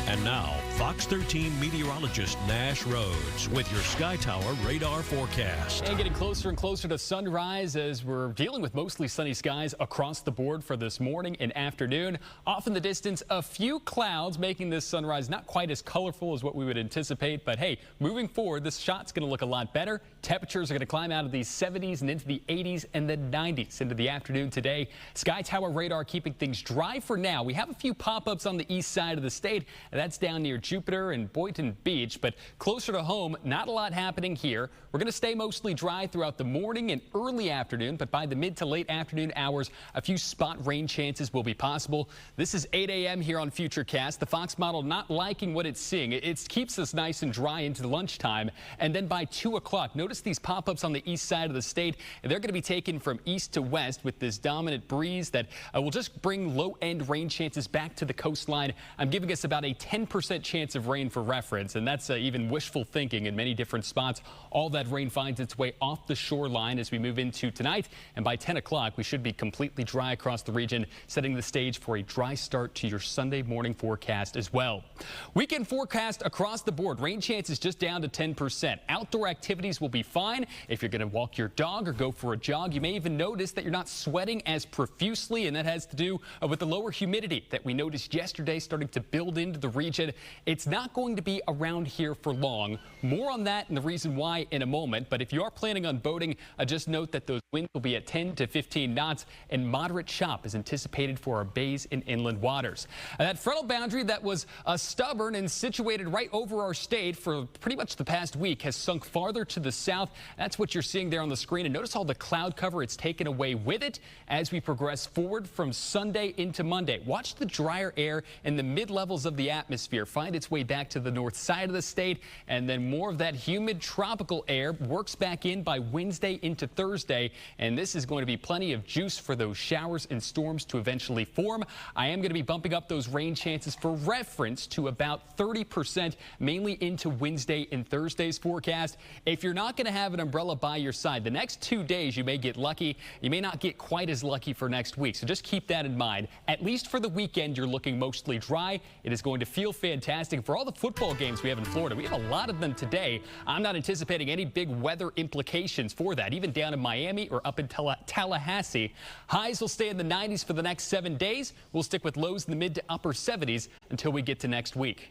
And now, Fox 13 meteorologist Nash Rhodes with your Sky Tower radar forecast. And getting closer and closer to sunrise as we're dealing with mostly sunny skies across the board for this morning and afternoon. Off in the distance, a few clouds making this sunrise not quite as colorful as what we would anticipate. But hey, moving forward, this shot's going to look a lot better. Temperatures are going to climb out of the 70s and into the 80s and the 90s into the afternoon today. Sky Tower radar keeping things dry for now. We have a few pop-ups on the east side of the state. That's down near Jupiter and Boynton Beach, but closer to home, not a lot happening here. We're going to stay mostly dry throughout the morning and early afternoon, but by the mid to late afternoon hours, a few spot rain chances will be possible. This is 8 a.m. here on Futurecast. The Fox model not liking what it's seeing. It keeps us nice and dry into the lunchtime, and then by 2 o'clock, notice these pop-ups on the east side of the state. They're going to be taken from east to west with this dominant breeze that will just bring low-end rain chances back to the coastline. I'm giving us about a 10% chance of rain for reference, and that's even wishful thinking in many different spots. All that rain finds its way off the shoreline as we move into tonight, and by 10 o'clock we should be completely dry across the region, setting the stage for a dry start to your Sunday morning forecast as well. Weekend forecast across the board. Rain chances just down to 10%. Outdoor activities will be fine. If you're going to walk your dog or go for a jog, you may even notice that you're not sweating as profusely, and that has to do with the lower humidity that we noticed yesterday starting to build into the region. It's not going to be around here for long. More on that and the reason why in a moment. But if you are planning on boating, just note that those winds will be at 10 to 15 knots, and moderate chop is anticipated for our bays and inland waters. That frontal boundary that was stubborn and situated right over our state for pretty much the past week has sunk farther to the south. That's what you're seeing there on the screen. And notice all the cloud cover it's taken away with it as we progress forward from Sunday into Monday. Watch the drier air in the mid-levels of the atmosphere find its way back to the north side of the state, and then more of that humid tropical air works back in by Wednesday into Thursday, and this is going to be plenty of juice for those showers and storms to eventually form. I am going to be bumping up those rain chances for reference to about 30%, mainly into Wednesday and Thursday's forecast. If you're not going to have an umbrella by your side, the next 2 days you may get lucky. You may not get quite as lucky for next week, so just keep that in mind. At least for the weekend, you're looking mostly dry. It is going to feel fantastic. For all the football games we have in Florida, we have a lot of them today. I'm not anticipating any big weather implications for that, even down in Miami or up in Tallahassee. Highs will stay in the 90s for the next 7 days. We'll stick with lows in the mid to upper 70s until we get to next week.